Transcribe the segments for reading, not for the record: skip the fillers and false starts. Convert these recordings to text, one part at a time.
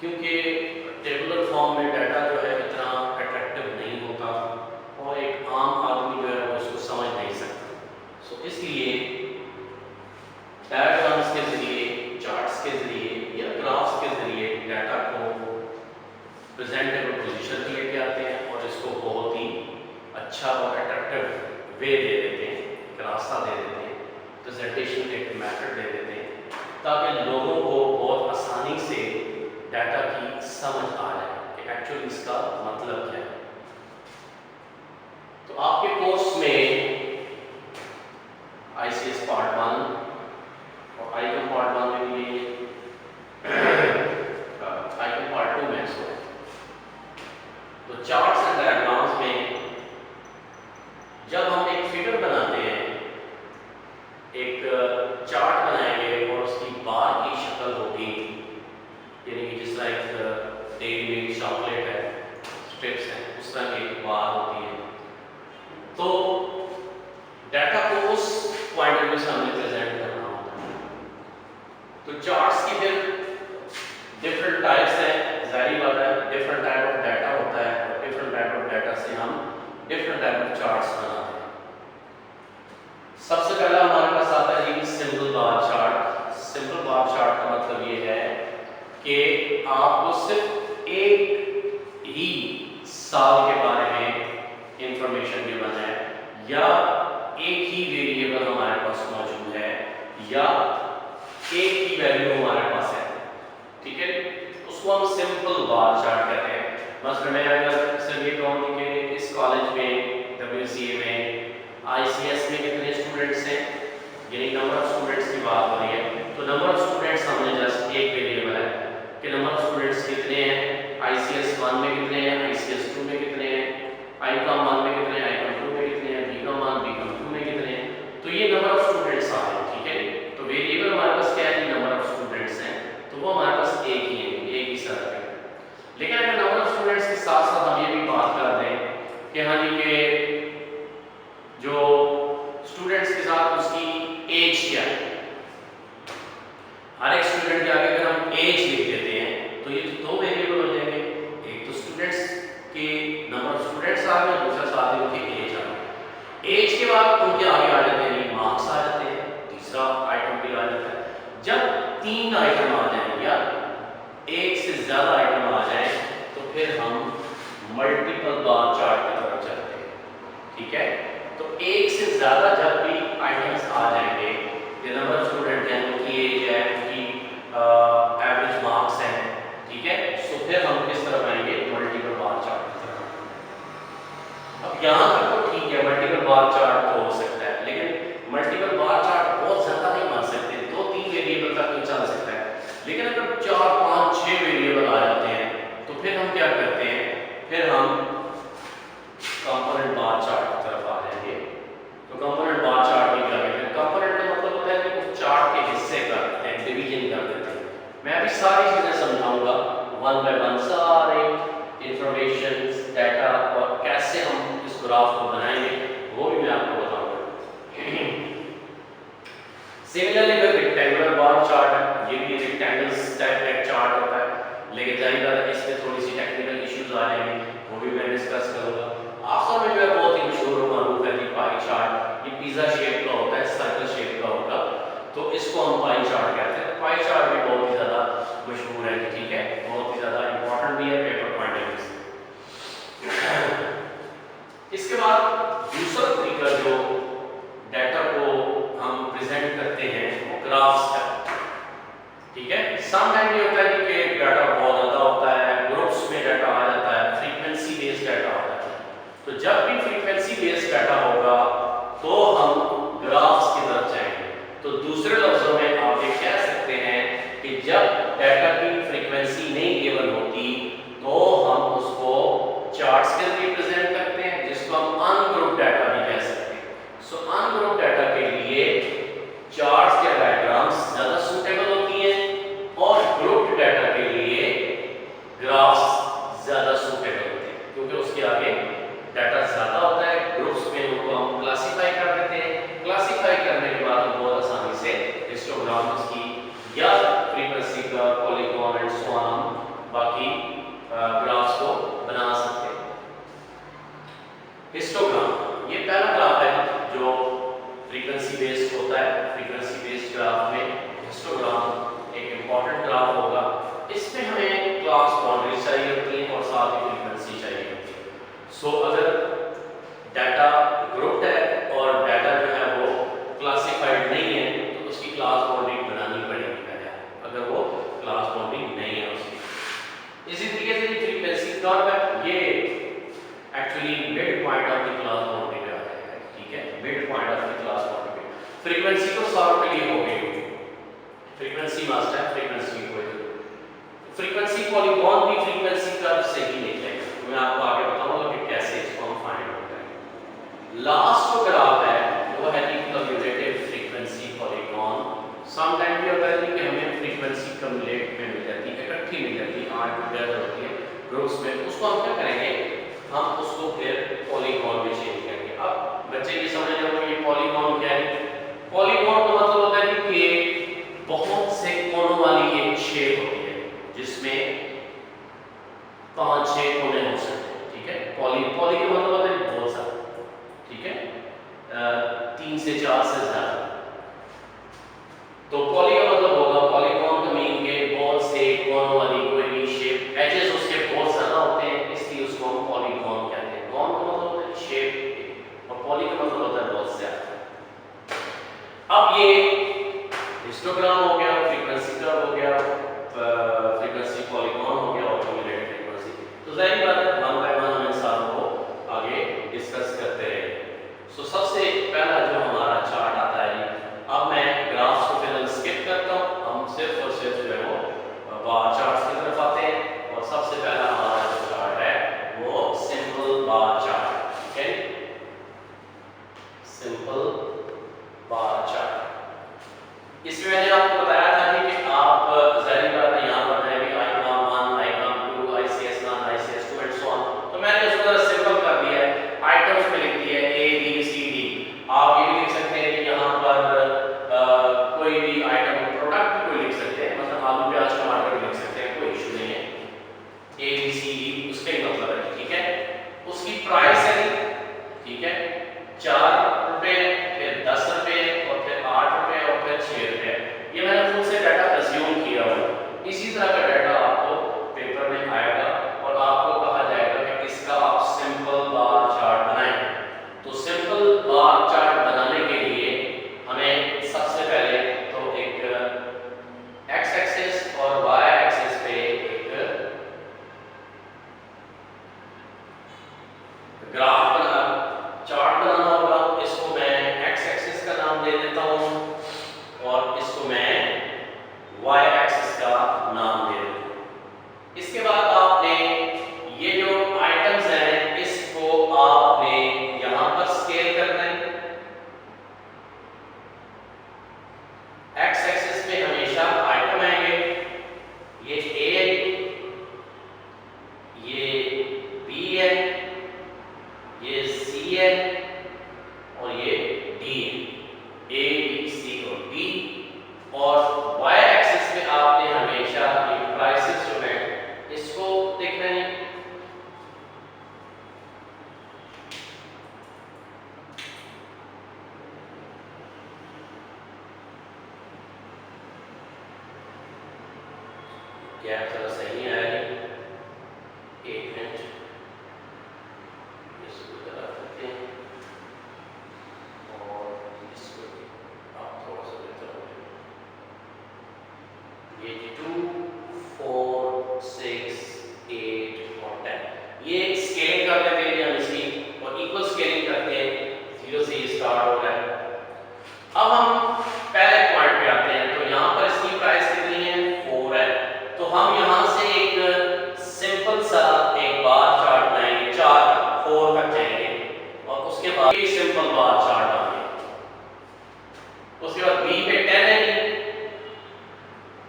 क्योंकि tabular form में data जो है इतना अट्रैक्टिव नहीं होता और एक आम आदमी जो है वो उसको समझ नहीं सकता। सो इसलिए डायग्राम्स के ज़रिए, चार्ट्स के ज़रिए या ग्राफ्स के ज़रिए डाटा को प्रेजेंटेबल पोजीशन पे लेके आते हैं और इसको बहुत ही अच्छा और अट्रैक्टिव वे दे देते हैं, एक रास्ता दे देते हैं, प्रेजेंटेशन के एक मैथड दे देते हैं ताकि लोगों को बहुत आसानी से डाटा की समझ आ जाए कि एक्चुअली इसका मतलब क्या है। तो आपके कोर्स में ICS पार्ट 1 और आईकॉन पार्ट 1 में भी आईकॉन पार्ट 2 में सो तो चार्ट्स एंड डायग्राम्स में जब हम एक फिगर बनाते हैं, एक चार्ट बनाएंगे और उसकी बार की शक्ल होगी, यानी कि जिस तरह एक डेयरी मिल्क चॉकलेट है, स्ट्रिप्स हैं, उस तरह की एक बार होती है। तो डाटा को उस पॉइंट ऑफ व्यू से हमें प्रेजेंट करना होता है। तो चार्ट्स की फिर डिफरेंट टाइप्स हैं, जाहिर बात है डिफरेंट टाइप ऑफ डाटा होता है और डिफरेंट टाइप ऑफ डाटा से हम डिफरेंट टाइप ऑफ चार्ट्स बनाते हैं। सबसे पहला हमारे पास आता है जी simple bar chart. Simple bar chart का मतलब ये है कि आपको सिर्फ एक ही साल के बारे में इंफॉर्मेशन गिवन है या एक ही वेरिएबल हमारे पास मौजूद है या एक ही वैल्यू हमारे पास है, ठीक है, उसको हम सिंपल बार चार्ट कहते हैं। मसलन मैं अगर सिर्फ ये कहूँ कि इस कॉलेज में WCA में ICS में कितने स्टूडेंट्स हैं, यानी नंबर ऑफ स्टूडेंट्स की बात हो रही है, तो नंबर ऑफ स्टूडेंट्स हमने जस्ट एक वेरिएबल है कि नंबर ऑफ स्टूडेंट्स कितने हैं, ICS 1 में कितने हैं, ICS 2 में कितने हैं, ICOM 1 में कितने हैं, ICOM 2 में कितने हैं, BCom 1 BCom 2 में कितने हैं। तो ये नंबर ऑफ स्टूडेंट्स आ रहे हैं, ठीक है। तो वेरिएबल हमारे पास क्या है, नंबर ऑफ स्टूडेंट्स हैं, तो वो हमारे पास एक ही है, एक ही सर है। लेकिन अगर नंबर ऑफ स्टूडेंट्स के साथ साथ हम ये भी बात कर दें कि हाँ जी के जो स्टूडेंट्स के साथ उसकी एज क्या है, हर एक स्टूडेंट के आगे अगर हम एज लिख देते हैं तो ये दो वेरिएबल हो जाएंगे, एक तो स्टूडेंट्स के नंबर ऑफ स्टूडेंट्स आ गए, दूसरा साथ ही उनकी एज आ गई। एज के बाद उनके आगे आ जाते हैं मार्क्स आ जाते हैं, तीसरा आइटम भी आ जाता है। जब तीन आइटम आ जाए या एक से ज्यादा आइटम आ जाए तो फिर हम मल्टीपल बार चार्ट की तरफ चलते हैं, ठीक है। तो एक से ज्यादा जब भी आइटम्स आ जाएंगे, ये नंबर ऑफ स्टूडेंट हैं, उनकी एज है, उनकी एवरेज मार्क्स हैं, ठीक है, तो फिर हम किस तरफ आएंगे, मल्टीपल बार चार्ट की तरफ। अब यहाँ तक तो ठीक है, मल्टीपल बार चार्ट तो हो सकता है, लेकिन मल्टीपल बार चार्ट बहुत ज्यादा नहीं बन सकते, 2-3 वेरिएबल तक तो चल सकता है। लेकिन अगर 4, 5, 6 वेरिएबल आ जाते हैं तो फिर हम क्या करते हैं, फिर हम कंपोनेंट बार चार्ट की तरफ आ जाएंगे। तो कंपोनेंट बार चार्ट में क्या करते हैं, कंपोनेंट का मतलब होता है कि उस चार्ट के हिस्से कर देते हैं, डिवीजन कर देते हैं। मैं अभी सारी चीजें समझाऊंगा वन बाय वन, सारे इंफॉर्मेशन डाटा और कैसे हम इस ग्राफ को बनाएंगे वो भी मैं आपको बताऊंगा। सिमिलरली अगर रेक्टेंगुलर बार चार्ट है, ये भी रेक्टेंगल्स टाइप का चार्ट होता है, लेकिन जाहिर बात है इसमें थोड़ी सी टेक्निकल इश्यूज आ जाएंगे, वो भी मैं डिस्कस करूंगा। आखिर में जो है बहुत ही मशहूर और मारूफ है कि पाई चार्ट, ये पिज़्ज़ा शेप का होता है, सर्कल शेप का होगा, तो इसको हम पाई चार्ट कहते हैं। पाई चार्ट भी बहुत ही ज़्यादा मशहूर है, ठीक है, बहुत ही ज़्यादा इंपॉर्टेंट भी है पेपर पॉइंट ऑफ व्यू से। इसके बाद दूसरा तरीका जो डाटा को हम प्रेजेंट करते हैं वो ग्राफ्स है, ठीक है। सम टाइम ये होता है कि डाटा बहुत ज़्यादा होता है, ग्रुप्स में डाटा आ जाता है, फ्रीक्वेंसी बेस्ड डाटा आ जाता है। तो जब भी फ्रीक्वेंसी बेस्ड डाटा होगा तो हम ग्राफ्स की तरफ जाएंगे। तो दूसरे लफ्जों में आप ये कह सकते हैं कि जब डाटा की फ्रीक्वेंसी नहीं गिवन होती तो हम उसको चार्ट्स के जरिए प्रेजेंट करते हैं, जिसको हम अनग्रुप डाटा भी कह सकते हैं। सो अनग्रुप डाटा के लिए चार्ट्स या डायग्राम्स ज्यादा सूटेबल होती हैं और ग्रुप डाटा के लिए ग्राफ्स ज्यादा सूटेबल होते हैं, क्योंकि उसके आगे डाटा ज्यादा होता है। ग्रुप्स में उनको हम क्लासिफाई कर देते हैं, क्लासिफाई करने के बाद हम बहुत आसानी से हिस्टोग्राम्स की या फ्रीक्वेंसी का पॉलीगॉन एंड सो ऑन बाकी ग्राफ्स को बना सकते हैं। हिस्टोग्राम ये पहला ग्राफ है जो फ्रीक्वेंसी बेस्ड होता है। फ्रीक्वेंसी बेस्ड ग्राफ में हिस्टोग्राम एक इंपॉर्टेंट ग्राफ होगा। इसमें हमें क्लास बाउंड्री चाहिए होती है और साथ ही फ्रीक्वेंसी चाहिए होती है। सो अगर डाटा ग्रुप्ड है और डाटा जो है वो क्लासिफाइड नहीं है तो उसकी क्लास बाउंड्री बनानी पड़ेगी पहले, अगर वो क्लास बाउंड्री नहीं है उसकी। इसी तरीके से फ्रीक्वेंसी कर्व है, ये actually mid point of the class boundary पे आता है, ठीक है, mid point of the class boundary पे। फ्रीक्वेंसी तो सॉल्व के लिए हो गई, फ्रीक्वेंसी मास्टर है, फ्रीक्वेंसी को फ्रीक्वेंसी पॉलीगॉन भी फ्रीक्वेंसी कर्व से ही निकलेगा। मैं आपको आगे बताऊंगा कि कैसे इसको हम फाइंड आउट करेंगे। लास्ट जो ग्राफ है वो है the cumulative frequency polygon. Some time भी होता है कि हमें फ्रीक्वेंसी कम्युलेट में मिल जाती है, इकट्ठी मिल जाती है, आठ टुगेदर होती है ग्रुप्स में। उसको हम क्या करेंगे, हम उसको फिर पॉलीगॉन में चेंज करेंगे। अब बच्चे ये समझ रहे हो ये पॉलीगॉन क्या है। पॉलीगॉन का मतलब होता है कि बहुत से कोनों वाली एक शेप होती है जिसमें 5-6 कोने हो सकते हैं, ठीक है। पॉली पॉली का मतलब होता है बहुत सारा, ठीक है, 3 से 4 से ज्यादा। तो पॉली का मतलब होगा, पॉलीगॉन का मीन के बहुत से कोनों वाली कोई भी शेप, एजेस उसके बहुत ज्यादा होते हैं, इसलिए उसको हम पॉलीगॉन कहते हैं। गॉन का मतलब होता है शेप और पॉली का मतलब होता है बहुत ज्यादा। अब ये हिस्टोग्राम हो गया, फ्रीक्वेंसी कर्व हो गया, फ्रीक्वेंसी पॉलीगॉन हो गया और कम्युलेटिव फ्रीक्वेंसी। तो जाहिर बात है वन बाय वन हम इन सारों को आगे डिस्कस करते रहेंगे। सो सबसे पहला जो हमारा चार्ट आता है, अब मैं ग्राफ्स को फिर स्किप करता हूं, हम सिर्फ और सिर्फ जो है वो बार चार्ट्स की तरफ आते हैं। और सबसे पहला हमारा जो चार्ट है वो सिंपल बार चार्ट, ठीक है, सिंपल बार चार्ट। इसमें मैंने आपको बताया था कि आप जाहिर बात है यहाँ पर मैं भी icon 1, icon 2, ICS 1, ICS 2 and so on, तो मैंने उसको जरा सिंपल कर दिया है, आइटम्स में लिख दिया है A B C D। आप ये भी लिख सकते हैं कि यहाँ पर कोई भी आइटम प्रोडक्ट कोई लिख सकते हैं, मतलब आलू प्याज टमाटर भी लिख सकते हैं, कोई इशू नहीं है। A B C D उसका ही मतलब है, ठीक है। उसकी प्राइस है, ठीक है, 4 रुपए, फिर 10 रुपए और फिर 8 रुपए और फिर 6 रुपए। ये मैंने खुद से डाटा अज्यूम किया हुआ। इसी तरह का डाटा आपको पेपर में आएगा और आपको कहा जाएगा कि इसका आप सिंपल बार चार्ट बनाएं। तो सिंपल बार चार्ट बनाने के लिए हमें सबसे पहले तो एक एक्स एक्सिस और वाई एक्सिस पे एक ग्राफ बना चार्ट बनाना होगा। इसको मैं एक्स एक्सिस का नाम दे देता हूं और इसको मैं वाई एक्सिस का नाम दे देता हूं। इसके बाद आपने ये जो आइटम्स हैं इसको आपने यहां पर स्केल करना है। एक्स एक्सिस पे हमेशा आइटम आएंगे, ये ए है, ये बी है, ये सी है और ये डी है, ए बी सी और डी। और वाई एक्सिस पे आपने हमेशा ये प्राइसेस जो है इसको देखना है। क्या थोड़ा सही है, एक मिनट इसको जरा करते हैं और इसको आप थोड़ा सा बेहतर हो जाए। ये 2, 4, 6, 8 और 10 ये स्केलिंग कर लेते हैं हम इसकी और इक्वल स्केलिंग करते हैं, 0 से स्टार्ट हो रहा है। अब हम पहले पॉइंट पे आते हैं, तो यहाँ पर इसकी प्राइस कितनी है, 4 है। तो हम यहाँ से एक सिंपल सा एक बार चार्ट बनाएंगे, 4 तक जाएंगे और उसके बाद एक सिंपल बार चार्ट आएंगे। उसके बाद बी पे 10 है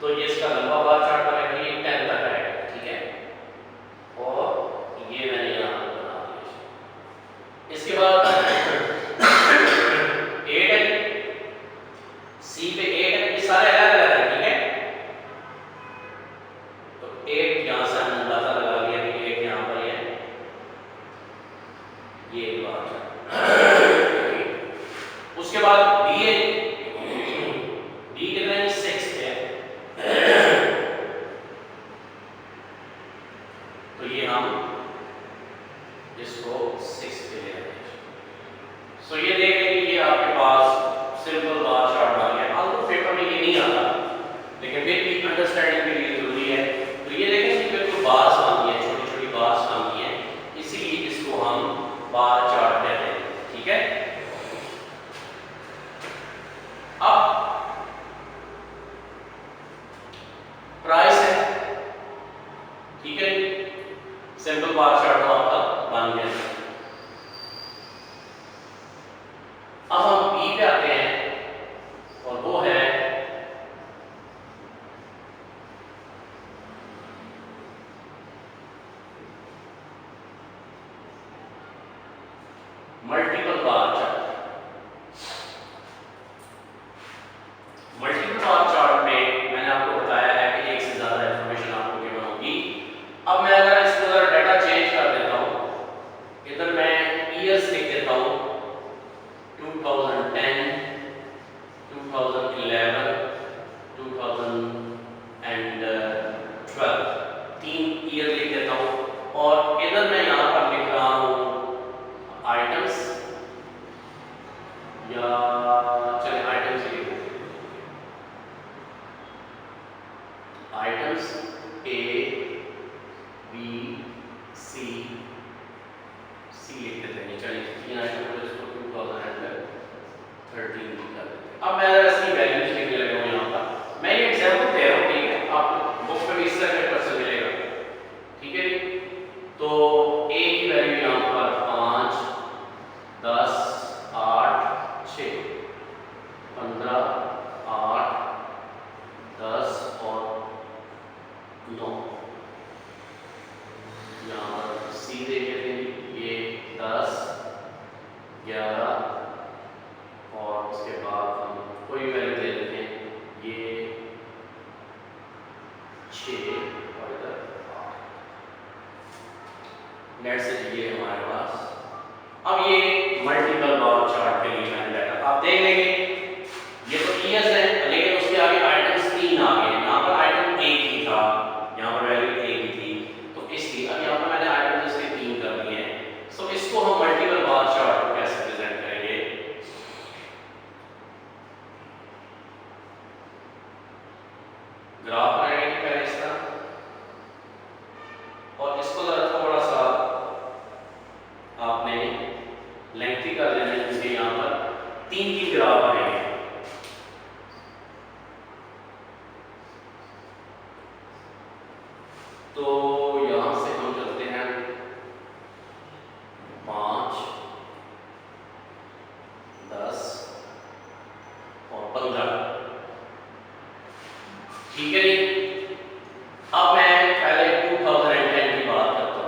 तो ये इसका लंबा बार चार्ट बनेगा, ये 10 तक आएगा, ठीक है। और ये मैंने यहाँ पर बना दिया। इसके बाद 8 है, सी पे 8 है, ये सारे अलग अलग है, ठीक है। तो 8 यहाँ से तो ये हम इसको 6 पे ले आते हैं। सो ये देख लें कि ये आपके पास सिंपल बार चार्ट बन गया। आउट पेपर में ये नहीं आता, लेकिन फिर भी अंडरस्टैंडिंग के लिए जरूरी है। तो ये देखें कि कोई बार्स आती है, छोटी छोटी बार्स आती हैं, इसीलिए इसको हम बार चार्ट कहते हैं। ठीक है, अब प्राइस है, ठीक है, सिंपल बार चार्ट तो आपका बन गया। अब हम बी पे आते हैं और वो है multiple bar chart. Multiple bar chart में मैंने आपको बताया है कि एक से ज्यादा इंफॉर्मेशन आपको गिवन होगी। अब मैं अगर इसको जरा डाटा चेंज कर देता हूं, इधर मैं ईयर्स लिख देता हूं 2010, 2011, 2012, 3 ईयर लिख देता हूं। और इधर मैं यहां पर लिख रहा हूं आइटम्स, या चलिए आइटम्स ही लिख देते हैं। आइटम्स ए बी सी लिख देते हैं। चलिए 3 आइटम को इसको 2013 लिखा देते हैं। अब मैं इसकी वैल्यूज लिखने लगा हूं यहाँ पर। मैं ये एग्जांपल दे रहा हूँ, ठीक है, आप बुक में भी इससे क्वेश्चन मिलेगा। ठीक है, तो ए की वैल्यू यहाँ पर 5, 10, 8, 6, 15, 8, 10 और 9। यहाँ पर सी देख लेते हैं, ये 10, 11 और उसके बाद हम कोई वैल्यू दे देते हैं, ये 6 और इधर 8। लेट्स से ये हमारे पास। अब ये मल्टीपल बार चार्ट के लिए मैंने डाटा आप देख लेंगे, ये तो ईयर्स है, लेकिन उसके आगे आइटम्स 3 आ गए। यहाँ पर आइटम 1 ही था, यहाँ पर वैल्यू 1 ही थी, तो इसलिए अब यहाँ पर मैंने आइटम इसके 3 कर दिए हैं। सो इसको हम मल्टीपल बार चार्ट को कैसे प्रेजेंट करेंगे? ग्राफ बनाएंगे पहले इसका, और इसको जरा थोड़ा सा आपने लेंथी कर देना है, जिसके यहाँ पर 3 ग्राफ बनेंगे। तो यहां से हम चलते हैं 5, 10 और 15। ठीक है जी। अब मैं पहले 2010 की बात करता हूँ।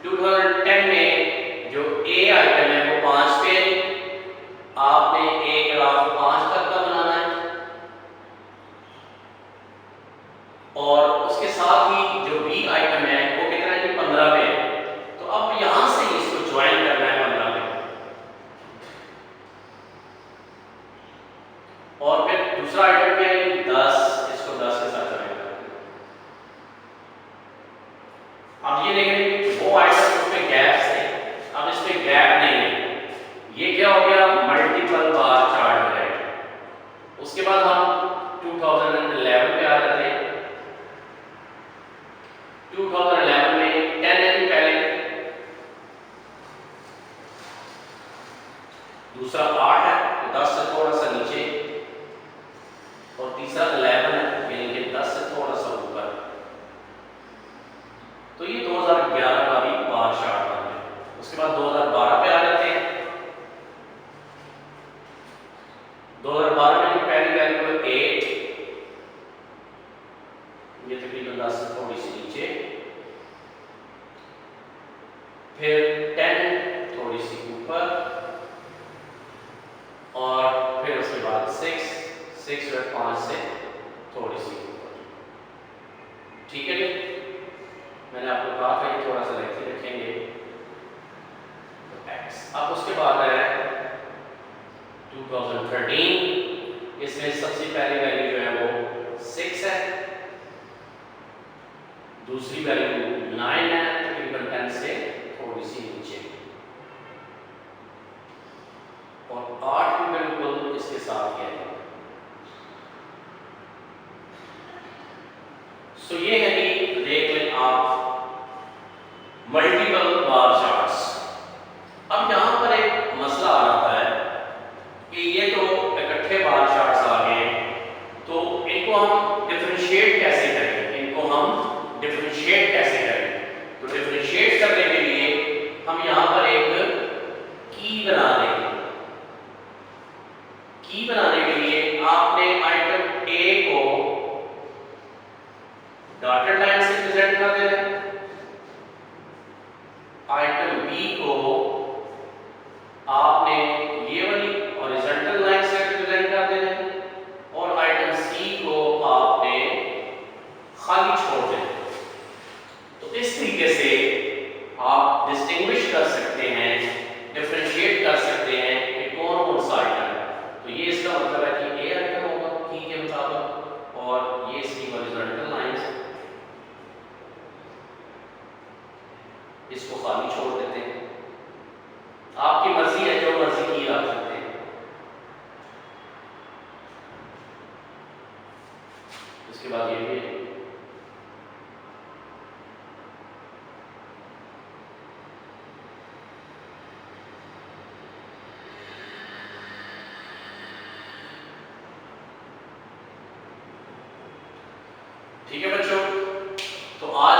2010 में जो ए आइटम है वो 5 पे, आपने एक ग्राफ 5 तक का बनाना है, और उसके साथ ही जो बी आइटम है वो कितना है, 15 पे। तो अब यहां से इसको ज्वाइन करना है 15 पे, और फिर दूसरा आइटम क्या है, 10, इसको 10 के साथ ज्वाइन करना है। अब ये देखें वो आइटम उसमें गैप्स थे, अब इसमें गैप नहीं है। ये क्या हो गया, मल्टीपल बार चार्ट है। उसके बाद हम 2011 पे आ जाते हैं। 2011 में 10 है पहले, दूसरा 8 है तो 10 से थोड़ा सा नीचे, और तीसरा 11 है यानी कि 10 से थोड़ा सा ऊपर। तो ये 2011 का भी बार चार्ट बन गया। उसके बाद 2012 पे आ जाते हैं। 2012 में पहली वैल्यू है 8, ये तकरीबन 10 से थोड़ी सी नीचे, फिर 10 थोड़ी सी ऊपर, और फिर उसके बाद 6 और 5 से थोड़ी सी ऊपर। ठीक है जी, मैंने आपको कहा था ये थोड़ा सा लेंथी रखेंगे। तो x, अब उसके बाद है 2013, इसमें सबसे पहली वैल्यू जो है वो 6 है, दूसरी वैल्यू 9 है, तकरीबन 10 से थोड़ी सी नीचे, और 8 भी बिल्कुल इसके साथ है। सो ये है कि देख लें आप मल्टीपल बार चार्ट्स। अब यहां पर एक मसला आ रहा है कि ये तो इकट्ठे बार चार्ट्स आ गए, तो इनको हम डिफरेंशिएट कैसे करें, इनको हम डिफरेंशिएट कैसे करें। तो डिफरेंशिएट करने के लिए हम यहां पर एक की बना देंगे। की बनाने के लिए आपने आइटम ए को डॉटेड लाइन से रिप्रेजेंट कर देना है, आइटम बी को आपने ये वाली हॉरिजॉन्टल लाइन से रिप्रेजेंट कर देना है, और आइटम सी को आपने खाली छोड़ देना है। तो इस तरीके से आप डिस्टिंग्विश कर सकते हैं, डिफरेंशिएट कर सकते हैं कि कौन कौन सा आइटम है। तो ये इसका मतलब है कि ए आइटम होगा की के मुताबिक, और ये इसकी हॉरिजॉन्टल लाइंस, इसको खाली छोड़ देते हैं। आपकी मर्जी है, जो मर्जी की रख सकते हैं। इसके बाद ये भी ठीक है बच्चों। तो आज